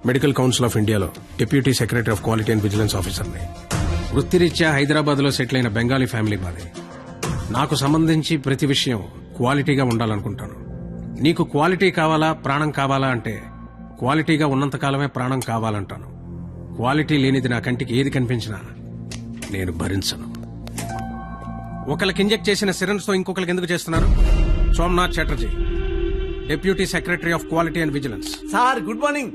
Medical council of ఇండియాలో deputy secretary of quality and vigilance ఆఫీసర్ని. వృత్తిరీత్యా హైదరాబాద్ లో సెటిల్ అయిన బెంగాలీ ఫ్యామిలీ మాది. నాకు సంబంధించి ప్రతి విషయం క్వాలిటీగా ఉండాలనుకుంటాను. నీకు క్వాలిటీ కావాలా ప్రాణం కావాలా అంటే క్వాలిటీగా ఉన్నంతకాలమే ప్రాణం కావాలంటాను. క్వాలిటీ లేనిది నా కంటికి ఏది కనిపించినా నేను భరించను. ఒకరికి ఇంజెక్ట్ చేసిన సిరంజ్ తో ఇంకొకరికి ఎందుకు చేస్తున్నారు? Somnath Chatterjee, deputy secretary of quality and vigilance. Sir good morning.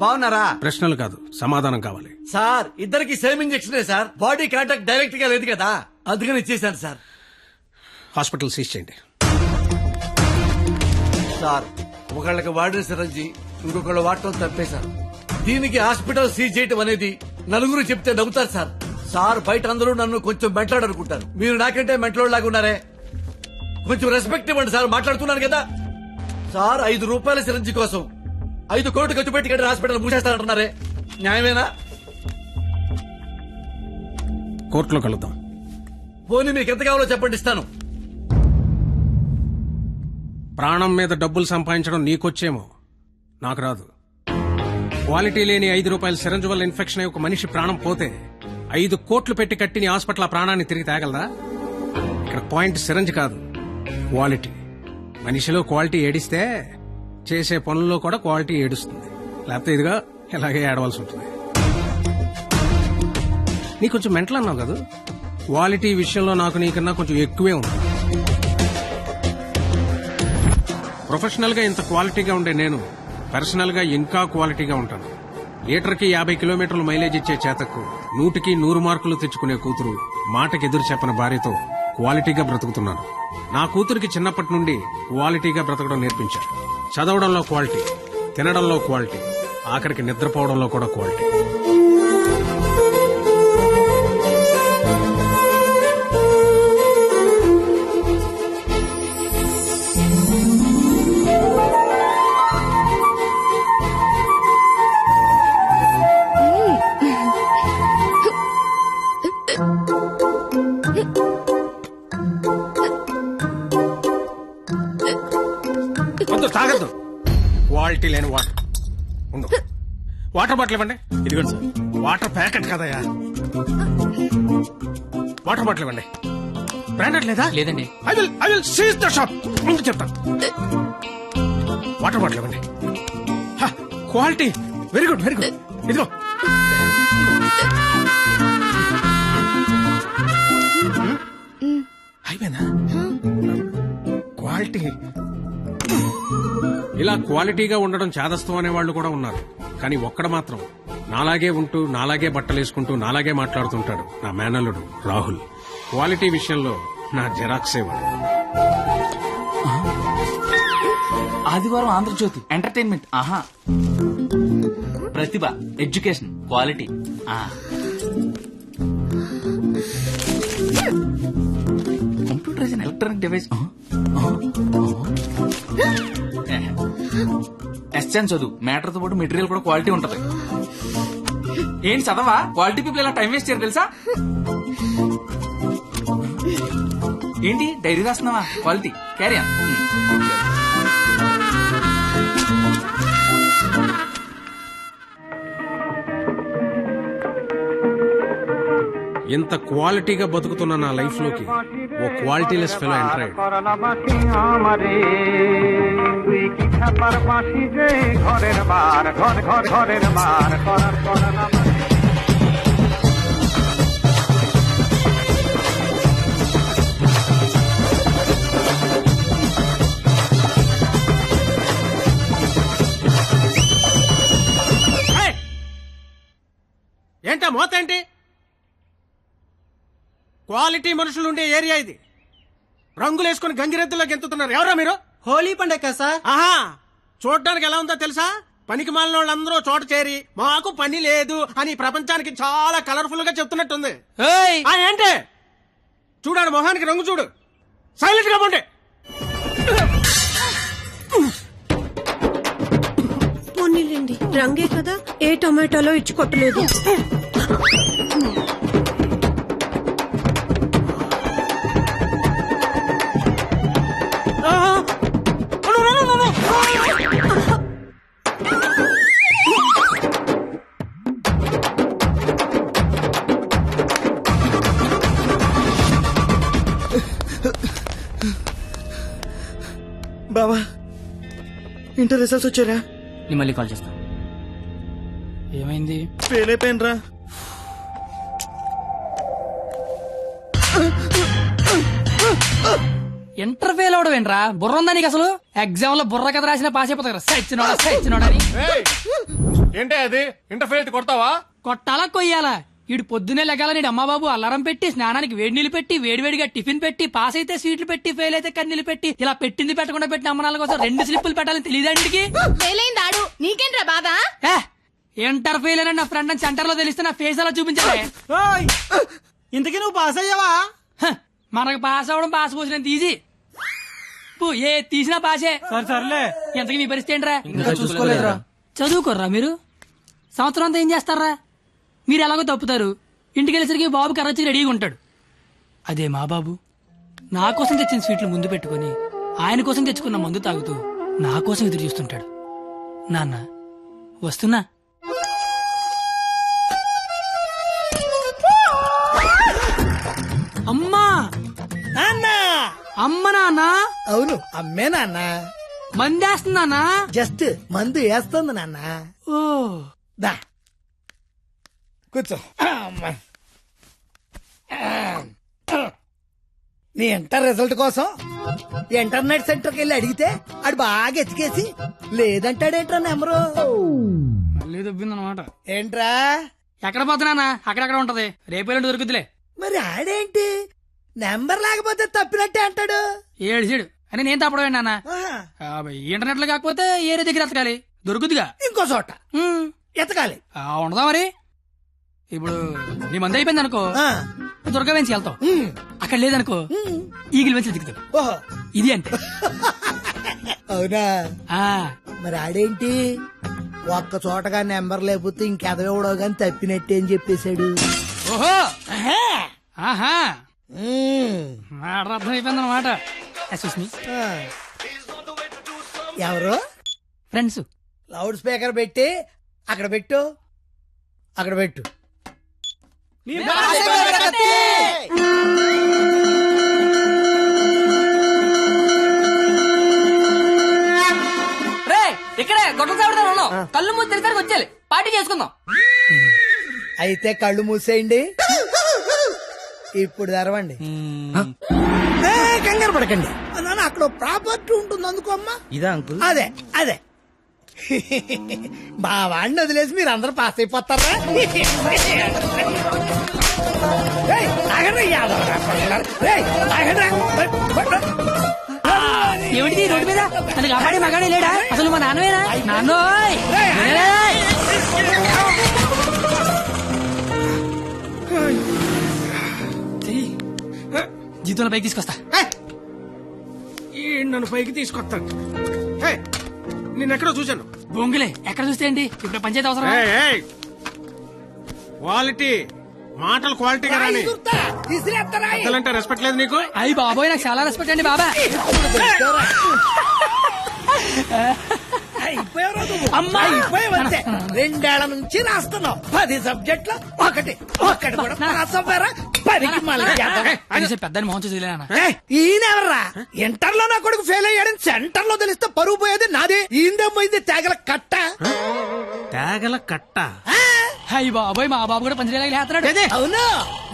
బాగున్నారా? ప్రశ్నలు కాదు, సమాధానం కావాలి. సార్ ఇద్దరికి same injection sir. Body contact direct గా లేదు కదా, అందుకని ఇచ్చేసాను సార్. హాస్పిటల్ సీజ్ చేయండి. సార్ ఒకళ్ళకి వాడిన సిరంజి ఇంకొకళ్ళు వాడటం తప్పేశారు. దీనికి హాస్పిటల్ సీజ్ చేయటం అనేది నలుగురు చెప్తే నవ్వుతారు సార్. సార్ బయట అందరూ నన్ను కొంచెం మెంట్లాడనుకుంటారు. మీరు నాకంటే మెంట్లోలాగా ఉన్నారే, కొంచెం రెస్పెక్ట్ ఇవ్వండి సార్. మాట్లాడుతున్నాను కదా సార్. 5 రూపాయల సిరంజి కోసం 5 కోట్లు ఖర్చు పెట్టి కట్టిన హాస్పిటల్ మూసేస్తానంటున్నారే, న్యాయమేనా? కోర్టులో కలుద్దాం. పోనీ మీకు ఎంత కావాలో చెప్పండి, ఇస్తాను. ప్రాణం మీద డబ్బులు సంపాదించడం నీకొచ్చేమో, నాకు రాదు. క్వాలిటీ లేని 5 రూపాయల సిరంజ్ వల్ల ఇన్ఫెక్షన్ అయి ఒక మనిషి ప్రాణం పోతే 5 కోట్లు పెట్టి కట్టిన హాస్పిటల్ ఆ ప్రాణాన్ని తిరిగి తేగలదా? ఇక్కడ పాయింట్ సిరంజ్ కాదు, క్వాలిటీ. మనిషిలో క్వాలిటీ ఏడిస్తే చేసే పనుల్లో కూడా క్వాలిటీ ఏడుస్తుంది. లేకపోతే ఇదిగా ఇలాగే ఏడవలసి ఉంటుంది. నీ కొంచెం మెంటల్ అన్నావు కదా, క్వాలిటీ విషయంలో నాకు నీకన్నా కొంచెం ఎక్కువే ఉంది. ప్రొఫెషనల్ గా ఇంత క్వాలిటీగా ఉండే నేను పర్సనల్ గా ఇంకా క్వాలిటీగా ఉంటాను. లీటర్కి 50 కిలోమీటర్లు మైలేజ్ ఇచ్చే చేతకు 100కి 100 మార్కులు తెచ్చుకునే కూతురు, మాటకి ఎదురు చెప్పని భార్యతో క్వాలిటీగా బ్రతుకుతున్నాను. నా కూతురికి చిన్నప్పటి నుండి క్వాలిటీగా బ్రతకడం నేర్పించారు. చదవడంలో క్వాలిటీ, తినడంలో క్వాలిటీ, ఆఖరికి నిద్రపోవడంలో కూడా క్వాలిటీ. తాగద్దు, క్వాలిటీ లేని వాటర్ ఉండు. వాటర్ బాటిల్ ఇవ్వండి. ఇదిగోండి సార్. వాటర్ ప్యాకెట్ కదయ్యా, వాటర్ బాటిల్ ఇవ్వండి. బ్రాండెడ్ లేదా? లేదండి. I will seize the shop. ముందు చెప్తా. వాటర్ బాటిల్ ఇవ్వండి. Quality very good, very good. ఇదిగో అయిపోయిందా? క్వాలిటీ. ఇలా క్వాలిటీగా ఉండడం చాదస్తం అనే వాళ్ళు కూడా ఉన్నారు. కానీ ఒక్కడ మాత్రం నాలాగే ఉంటూ, నాలాగే బట్టలేసుకుంటూ, నాలాగే మాట్లాడుతుంటాడు. నా మేనల్లుడు రాహుల్. క్వాలిటీ విషయంలో నా జెరాక్సే వాడు. ఆదివారం ఆంధ్రజ్యోతి ఎంటర్టైన్మెంట్. ఆహా, ప్రతిభ, education, quality. Computer is an electronic device. SN చదువు, మ్యాటర్ తో పాటు మెటీరియల్ కూడా క్వాలిటీ ఉంటది. ఏంటి చదవా? క్వాలిటీ పీపుల్ ఇలా టైం వేస్ట్ చేయరు తెలుసా? ఏంటి డైరీ రాస్తున్నావా? Quality carry on. ఇంత క్వాలిటీగా బతుకుతున్న నా లైఫ్ లోకి ఓ క్వాలిటీలెస్ ఫెలో ఎంటర్ అయ్యాడు. ఏంటా మోత ఏంటి? క్వాలిటీ మనుషులుండే ఏరియా ఇది. రంగులేసుకుని గంగిరెద్దులోకి ఎంతుతున్నారు. ఎవరా మీరు? హోలీ పండగ సార్. ఆహా, చూడడానికి ఎలా ఉందో తెలుసా? పనికి మాలిన వాళ్ళందరూ చోట చేరి మాకు పని లేదు అని ప్రపంచానికి చాలా కలర్ఫుల్ గా చెప్తున్నట్టుంది. ఏంటి చూడాడు, మొహానికి రంగు చూడు. సైలెంట్ గా ఉండే. పోనీలేండి, రంగే కదా, ఏ టొమాటోలో ఇచ్చి కొట్టలేదు. బావా ఇంటర్ రిజల్ట్స్ వచ్చారా? నేను మళ్ళీ కాల్ చేస్తాను. ఏమైంది? ఫెయిల్ అయిపోయినరా. ఇంటర్ ఫెయిల్ అవడం ఏంట్రా? బుర్ర ఉందా నీకు అసలు? ఎగ్జామ్ లో బుర్ర కథ రాసిన పాస్ అయిపోతారు కదా. సచ్చినోడా అని ఏంటే అది ఇంటర్ఫేర్ కొడతావా? కొట్టాలా కొయ్యాలా? ఇటు పొద్దునే లెగాల నీడు అమ్మబాబు అలారం పెట్టి స్నానానికి వేడి నీళ్ళు పెట్టి వేడివేడిగా టిఫిన్ పెట్టి పాస్ అయితే స్వీట్లు పెట్టి ఫెయిల్ అయితే కన్నీళ్ళు పెట్టి ఇలా పెట్టింది పెట్టకుండా పెట్టిన అమ్మనాల కోసం 2 స్లిప్పులు పెట్టాలని తెలియదండికి. ఫెయిలైందాడు నీకేంట్రా బాధ? ఇంటర్ ఫెయిల్ అని నా ఫ్రెండ్ అని సెంటర్ లో తెలిస్తే నా ఫేస్ అలా చూపించాలి. ఇంతకీ నువ్వు పాస్ అయ్యావా? మనకు పాస్ అవడం పాస్ పోసినంత ఈజీ. ఏ తీసినా పాసే. సర్లే. ఎంతకీ మీ పరిస్థితి ఏంట్రా? ఇంకా చూసుకోలేదురా. చదువుకోర్రా మీరు. సంవత్సరం అంతా ఏం చేస్తారా? మీరు ఎలాగో తప్పుతారు. ఇంటికి వెళ్ళేసరికి బాబు కర్రొచ్చి రెడీగా ఉంటాడు. అదే మా బాబు నా కోసం తెచ్చిన స్వీట్లు ముందు పెట్టుకుని ఆయన కోసం తెచ్చుకున్న మందు తాగుతూ నా కోసం ఎదురు చూస్తుంటాడు. నాన్న వస్తున్నా. అమ్మా నాన్న. అమ్మ నాన్న. అవును అమ్మే నాన్న. మందేస్తున్నానా? జస్ట్ మందు వేస్తుంది నాన్న. ఓ దా కూర్చో. అమ్మా. నీ ఇంటర్ రిజల్ట్ కోసం ఇంటర్నెట్ సెంటర్కి వెళ్ళి అడిగితే ఆడు బాగా ఎతికేసి లేదంటాడేంట్రా నెంబరు. మళ్ళీ దొబ్బిందనమాట. ఏంట్రా? ఎక్కడ పోతున్నానా? అక్కడక్కడ ఉంటది. రేపు దొరుకుతులే. మరి ఆడేంటి నెంబర్ లేకపోతే తప్పినట్టే అంటాడు. ఏడు అని నేను తప్పడం నాన్న. ఆహా. ఇంటర్నెట్ లో కాకపోతే ఏరే దగ్గర ఎతకాలి. దొరుకుతుగా ఇంకో చోట ఎతకాలి. ఉండదా మరి? ఇప్పుడు నీ మంది అయిపోయింది అనుకో, ఆ. దుర్గా వెంచి వెళ్తావు. ఉమ్. అక్కడ లేదనుకో ఈగిల్ వెంచి దిగుతావు. ఓహో. ఇది అంటే అవునా? ఆ మరి ఆడేంటి ఒక్క చోటగా నెంబర్ లేకపోతే ఇంకెదవడో గాని తప్పినట్టే అని చెప్పేశాడు. ఓహో ఆహా ఉమ్. మాట అర్థం అయిపోయింది అనమాట. సుస్మి ఆ. ఎవరు? ఫ్రెండ్స్. లౌడ్ స్పీకర్ పెట్టి అక్కడ పెట్టు. అక్కడ పెట్టు. రే ఇక్కడే గొడవ చావడతా ఉన్నావు. కళ్ళు మూసి తెరిసరికి వచ్చేయాలి. పార్టీ చేసుకుందాం. అయితే కళ్ళు మూసేయండి. ఇప్పుడు తెరవండి. కంగారు పడకండి నాన్న. అక్కడ ప్రాపర్టీ ఉంటుంది అందుకో అమ్మా. ఇదా అంకుల్? అదే అదే. మా వాడిని వదిలేసి మీరు అందరూ పాస్ అయిపోతారా? ఏయ్, ఆగండి, యాదవరా పిల్లలు. ఏయ్, ఆగండి. ఏమిటి రోడ్డు మీద తనకి కాపాడే మగాడే లేడా? అసలు మా నాన్నవేనా? నాన్నోయ్ జీతంలో పైకి తీసుకొస్తా. ఈ నన్ను పైకి తీసుకొస్తాను. నిన్నెక్కడో చూశాను. బొంగులే ఎక్కడ చూస్తే ఏంటి? ఇప్పుడు పంచాయతీ అవసరం. క్వాలిటీ మాటలు క్వాలిటీగా రాని. అంటే రెస్పెక్ట్ లేదు నీకు? అయ్యి బాబోయ్ నాకు చాలా రెస్పెక్ట్ అండి బాబా. అయిపోయావంతే. 2 ఏళ్ల నుంచి రాస్తున్నావు 10 సబ్జెక్టులు ఒకటి కూడా పాస్ అవ్వరా? 10కి మళ్ళీ అనేసి పెద్దని మోహన్ చూసి ఈయనెవర్రా? ఇంటర్ లో నా కొడుకు ఫెయిల్ అయ్యాడని సెంటర్ లో తెలిస్తే పరువు పోయేది నాది. ఈందే పోయింది తేగల కట్ట. తేగల కట్ట. అయ్యి బాబోయ్ మా బాబు కూడా పంచలేలాగా లేస్తున్నాడు. అవును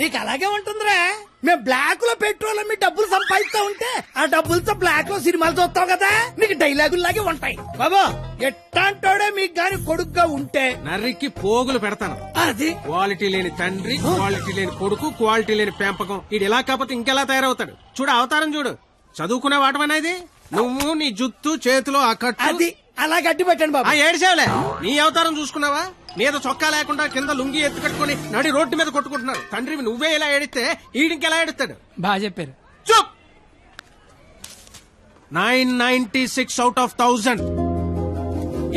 నీకు అలాగే ఉంటుందిరా. మేము బ్లాక్ లో పెట్రోల్ మీ డబ్బులు సంపాదిస్తా ఉంటే ఆ డబ్బులతో బ్లాక్ లో సినిమాలు చూస్తావు కదా. నీకు డైలాగుల్లాగే ఉంటాయి బాబా. ఎట్టాంటోడే మీకు గాని కొడుకుగా ఉంటే నర్రికి పోగులు పెడతాను. అది క్వాలిటీ లేని తండ్రి, క్వాలిటీ లేని కొడుకు, క్వాలిటీ లేని పెంపకం. ఇది ఇలా కాకపోతే ఇంకెలా తయారవుతాడు? చూడు అవతారం చూడు. చదువుకునే వాటమేనా ఇది? నువ్వు నీ జుత్తు చేతిలో ఆ కట్టు. అది అలా గట్టి పెట్టండి బాబా. ఏడిసేవలే. నీ అవతారం చూసుకున్నావా? మీద చొక్కా లేకుండా కింద లుంగి ఎత్తు కట్టుకుని నడి రోడ్డు మీద కొట్టుకుంటున్నారు. తండ్రివి నువ్వే ఇలా ఏడిస్తే ఈడింకెలా ఏడుస్తాడు? బాగా చెప్పారు. చూప్. 996 out of 1000.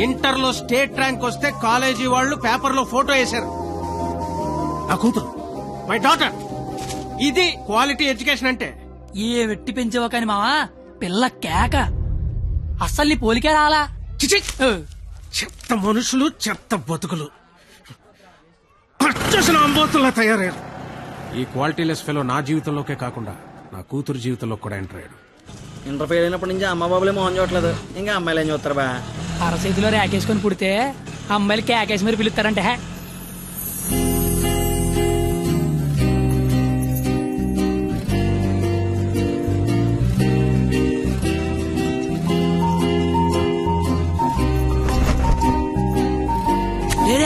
ఇంటర్ లో స్టేట్ ర్యాంక్ వస్తే కాలేజీ వాళ్ళు పేపర్ లో ఫోటో వేశారు. నా కూతురు, మై డాటర్. ఇది క్వాలిటీ ఎడ్యుకేషన్ అంటే. ఏ వెట్టి పెంచావో కాని మావా పిల్ల కేక. అస్సలు నీ పోలికే రాలా. చిచి, చెత్త మనుషులు, చెత్త బతుకులు, పచ్చసిన అంబోతుల్లా తయారయ్యారు. ఈ క్వాలిటీలెస్ ఫెలో నా జీవితంలోకే కాకుండా నా కూతురు జీవితంలో కూడా ఎంటర్ అయ్యాడు. ఇంటర్ ఫెయిల్ అయినప్పటి నుంచి అమ్మ బాబులే మోహన్ చూడట్లేదు ఇంకా అమ్మాయిలు ఏం చూస్తారు బా. అరచేతిలో రేకేసుకొని పుడితే అమ్మాయిలు కేకేసి మరి పిలుస్తారంటే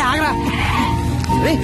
ఆగరా. రేయ్,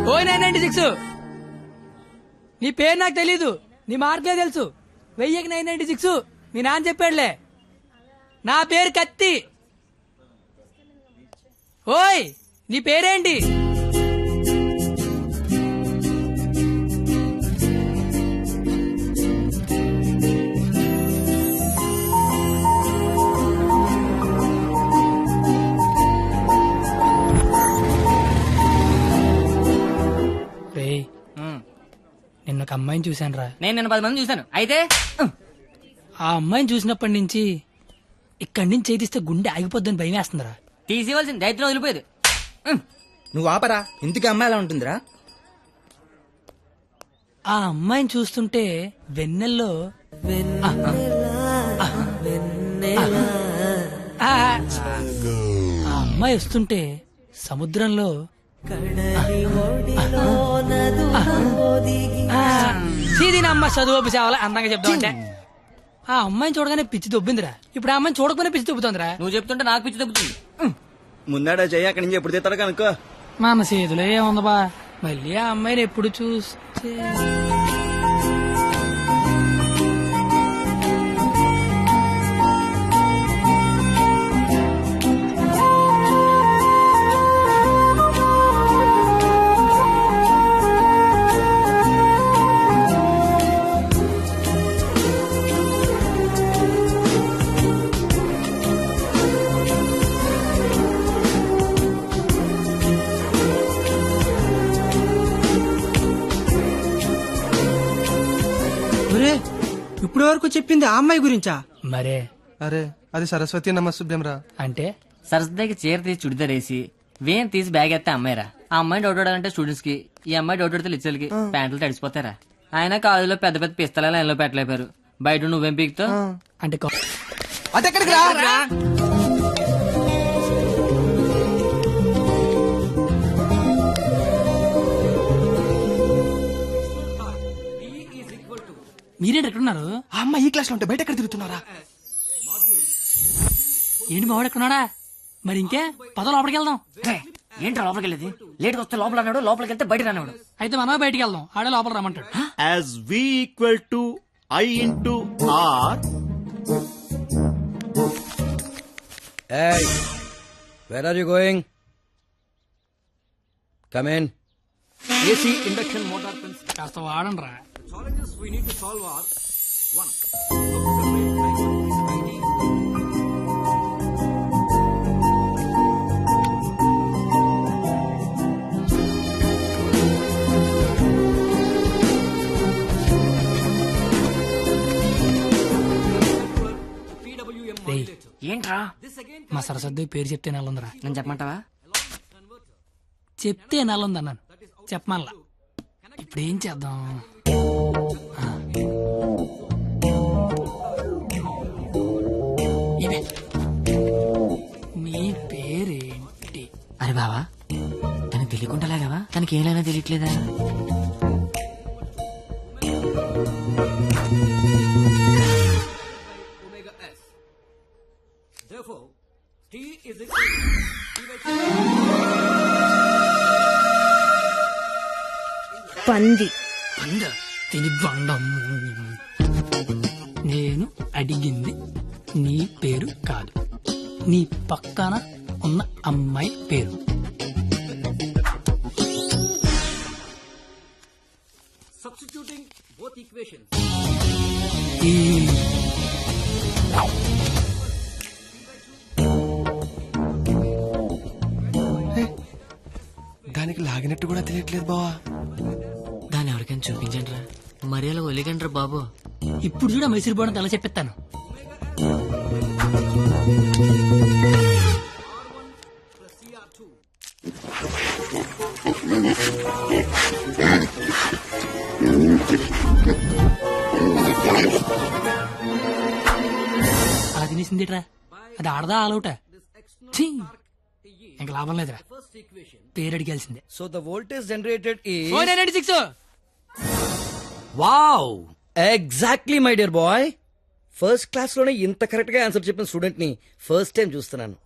ఓ 996 నీ పేరు నాకు తెలీదు, నీ మార్కులే తెలుసు. 1000కి 996 మీ నాన్న చెప్పాడులే. నా పేరు కత్తి. ఓయ్ నీ పేరేంటి? నిన్న ఒక అమ్మాయిని చూశాను రా. నేను నిన్న 10 మంది చూశాను. అయితే ఆ అమ్మాయిని చూసినప్పటి నుంచి ఇక్కడి నుంచి చేతిస్తే గుండె ఆగిపోద్దని భయం వేస్తుందిరా. తీసేవలసిన దైత్యం వదిలిపోయేది. నువ్వు ఆపరా, ఇంతకీ అమ్మాయి ఎలా ఉంటుందిరా? ఆ అమ్మాయిని చూస్తుంటే వెన్నెల్లో ఆ అమ్మాయి వస్తుంటే సముద్రంలో సీదీనమ్మ చదువు సేవలు అందంగా చెప్తామంటే ఆ అమ్మాయిని చూడగానే పిచ్చి దొబ్బిందిరా. ఇప్పుడు ఆ అమ్మాయిని చూడకపోయినా పిచ్చి దొబ్బుతుందిరా. నువ్వు చెప్తుంటే నాకు పిచ్చి తగ్గుతుంది. ముందాడా చెయ్యి, అక్కడి నుంచి ఎప్పుడు తీస్తాడు కనుక్కో. మన చేతిలో ఏముంది బా, మళ్ళీ ఆ అమ్మాయిని ఎప్పుడు చూస్తే ఇప్పుడు వరకు చెప్పింది ఆ అమ్మాయి గురించా? మరే అరే అది సరస్వతి నమస్తుభ్యం రా. అంటే సరస్వతికి చీర తీసి చుడిదార్ వేసి వేన్ తీసి బ్యాగ్ ఎత్తే అమ్మాయిరా. ఆ అమ్మాయి డౌట్ ఆడాలంటే స్టూడెంట్స్ కి, ఈ అమ్మాయి డౌట్ ఆడితే లిచ్చలకి ప్యాంట్లు తడిసిపోతారా. ఆయన కాలేజీలో పెద్ద పెద్ద పిస్తల లైన్లో పెట్టలేపారు. బయట నువ్వేం పీకుతో అంటే అదెక్కడికి రా? మీరేంటి ఎక్కడున్నారు? ఆ అమ్మాయి ఈ క్లాస్ లో ఉంటే బయట ఎక్కడ తిరుగుతున్నారా? ఏంటి మావాడు ఎక్కడున్నాడా? మరి ఇంకే పద లోపలికి వెళ్దాం. ఏంట్రా లోపలికి వెళ్ళేది? లేట్గా వస్తే లోపల అన్నాడు, లోపలికి వెళ్తే బయట రానాడు. అయితే మనమే బయటికి వెళ్దాం, ఆడే లోపల రమ్మంటాడు. As V equal to I into R. Hey, where are you going? Come in. AC induction motor pins. కాస్త వాడండి రా. Challenges we need to solve are 1. ఏంట్రా? మా సరస్వతి పేరు చెప్తే నెలందిరా. నేను చెప్పమంటావా? చెప్తే నెలంది అన్నాను, చెప్పమల్లా. ఇప్పుడు ఏం చేద్దాం? ఇదే. నీ పేరేంటి? అరే బావా, తనకు తెలియకుండా లాగావా? తనకి ఏమైనా తెలియట్లేదా? పంది. తిని బండం. నేను అడిగింది నీ పేరు కాదు, నీ పక్కన ఉన్న అమ్మాయి పేరు. దానికి లాగినట్టు కూడా తెలియట్లేదు బావా. దాన్ని ఎవరికైనా చూపించండి రా, మరి అలా వదిలేకండి బాబు. ఇప్పుడు చూడ మైసూర్ బోర్డు తల చెప్పిస్తాను. అలా తినేసిందిట్రా, అది ఆడదా ఆలౌట? ఇంకా లాభం లేదురా, పేరు అడిగాల్సిందే. So the voltage generated is 496. Wow, exactly my dear boy. First class లోనే ఇంత కరెక్ట్ గా ఆన్సర్ చెప్పిన స్టూడెంట్ ని ఫస్ట్ టైం చూస్తున్నాను.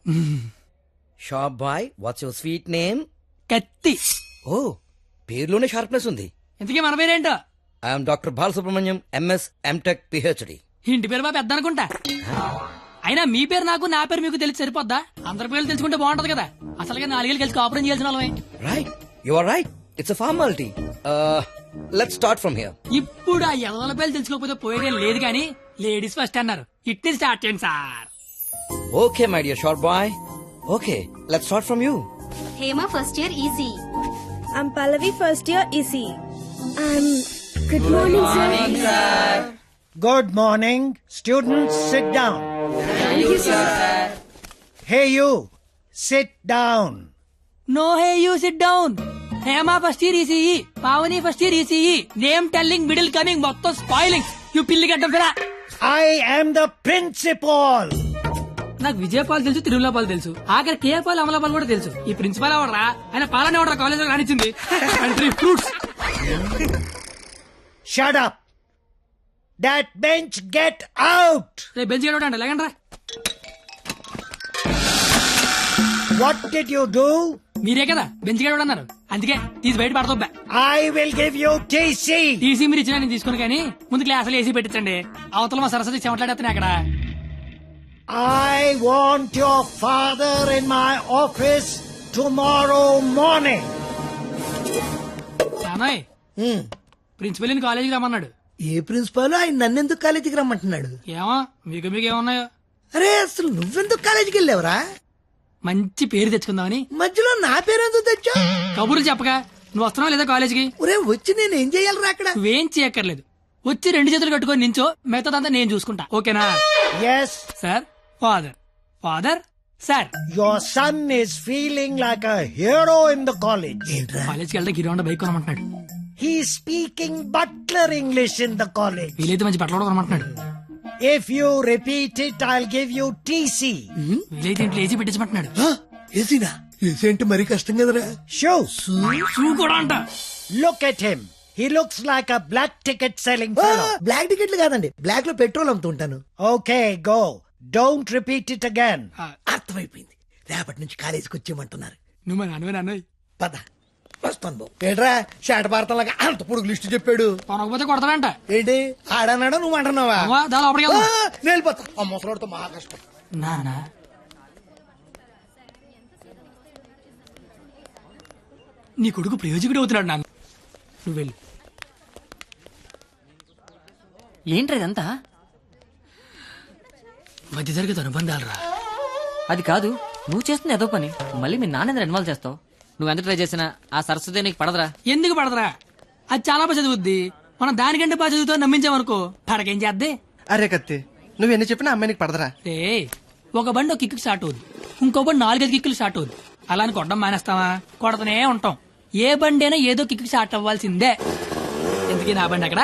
Shop boy, what's your sweet name? కత్తి. ఓ, పేరులోనే షార్ప్నెస్ ఉంది. ఇంతకీ మన పేరేంటో? I'm doctor Balasubrahmanyam, MS, MTech, PhD. ఇంటి పేరు బాబు పెద్ద అనుకుంటా. అయినా మీ పేరు నాకు, నా పేరు మీకు తెలిసి సరిపోద్దా? అందరి పేర్లు తెలుసుకుంటే బాగుంటది కదా. అసలుగా 4 ఏళ్ళు కలిసి కాపురం చేయాల్సిన వాళ్ళమే. Right, you are right, it's a formality. Let's start from here. ఇప్పుడు ఆ ఎదల పేర్లు తెలుసుకోకపోతే పోయేదే లేదు కానీ లేడీస్ ఫస్ట్ అన్నారు, ఇట్ని స్టార్ట్ చేయండి sir. Okay my dear short boy, okay let's start from you. Hema first year EC. I'm Pallavi, first year EC. Good morning, sir. Good morning. Students, sit down. Thank you, sir. Hey you, sit down. No hey you sit down. Hema first year ECE, Pavani first year ECE. Name telling, middle coming, మొత్తం spoiling. You పిల్లి గడ్డం ఫిరా. I am the principal. నాకు విజయపాల్ తెలుసు, తిరుమలపాల్ తెలుసు, ఆఖరి కేపాల్, అమలాపాల్ కూడా తెలుసు. ఈ ప్రిన్సిపాల్ ఎవడరా? ఆయన పాలన ఎవడరా కాలేజ్ లో రానిచ్చింది? Fruits. Shut up. That bench, get out. రేపు బెంచ్ గడవడండి, లేకండి రా. What did you do? మీరే కదా బెంచ్ గడవడం అన్నారు, అందుకే తీసి బయట పడతా. I will give you TC. TC మీరు ఇచ్చినా నేను తీసుకుని, కానీ ముందు క్లాసులు ఏసీ పెట్టించండి. అవతల మా సరస్వతి చెమట్లాడేస్తున్నాయి అక్కడ. I want your father in my office tomorrow morning. నానాయ్, ప్రిన్సిపల్ ని కాలేజీకి రమ్మన్నాడు. ఏ ప్రిన్సిపాల్ ఆయన నన్నెందుకు కాలేజీకి రమ్మంటున్నాడు? ఏమో మీకేమన్నాయో. అరే అసలు నువ్వెందుకు కాలేజీకి వెళ్ళావురా? మంచి పేరు తెచ్చుకుందామని. మధ్యలో నా పేరెందుకు తెచ్చా? కబుర్లు చెప్పగా నువ్వు వస్తున్నావు లేదా కాలేజీకి? ఒరే వచ్చి నేను ఏం చెయ్యాలరా అక్కడ? నువ్వేం చేయక్కర్లేదు, వచ్చి 2 చేతులు కట్టుకొని నించో, మిగతాదంతా నేను చూసుకుంటా, ఓకేనా? Yes sir. Father. Father. Sir. Your son is feeling like a hero in the college. కాలేజ్కి వెళ్తే గిరివండ bike కొనమంటున్నాడు. He's speaking butler English in the college. వీలైతే మంచి బట్టలు కొనమంటున్నాడు. If you repeat it, I'll give you TC. వీలైతే ఇంట్లో AC పెట్టించమంటున్నాడు. ఏసీనా? AC అంటే మరీ కష్టం కదరా. Shoes. షూ కూడా అంట. Look at him. He looks like a black ticket selling fellow. Black టికెట్లు కాదండి, బ్లాక్ లో పెట్రోల్ అమ్ముతుంటాను. Okay, go. Don't repeat it again. అర్థమైపోయింది, రేపటి నుంచి కాలేజీకి వచ్చేయమంటున్నారు. నువ్వు మా నాన్నవే. పద వస్తాను బాబు. ఏట్రా షాట భారతంలాగా అంత పొడుగు లిస్టు చెప్పాడు. కొనకపోతే కొడతాడంట. ఏంటి ఆడన్నాడా నువ్వు అంటున్నావా? దాని లోపలికి వెళ్దాం. నేను వెళ్ళిపోతా. ఆ ముసలాడితో మహా కష్టం. నానా నీ కొడుకు ప్రయోజకుడు అవుతున్నాడు నాన్న, నువ్వు వెళ్ళు. ఏంట్రా ఇదంతా? మధ్య తరగతి అనుబంధాలు రా. అది కాదు, నువ్వు చేస్తున్న ఏదో పని మళ్ళీ మీ నాన్న ఇన్వాల్వ్ చేస్తావు. నువ్వు ఎంత ట్రై చేసినా ఆ సరస్వతి నీకు పడదురా. ఎందుకు పడదురా? అది చాలా బాగా చదువుద్ది. మనం దానికంటే బాగా చదువుతో నమ్మించామనుకో, పడకేం చేద్దే. అరే కత్తి, నువ్వు ఎన్ని చెప్పినా అమ్మాయి నీకు పడదరా. రే ఒక బండి ఒక కిక్కు స్టార్ట్ అవుద్ది, ఇంకో బండి 4-5 కిక్కులు స్టార్ట్ అవుద్ది. అలా అని కొట్టడం మానేస్తావా? కొడతనే ఉంటాం. ఏ బండి అయినా ఏదో కిక్కు స్టార్ట్ అవ్వాల్సిందే. ఎందుకని నా బండి అక్కడ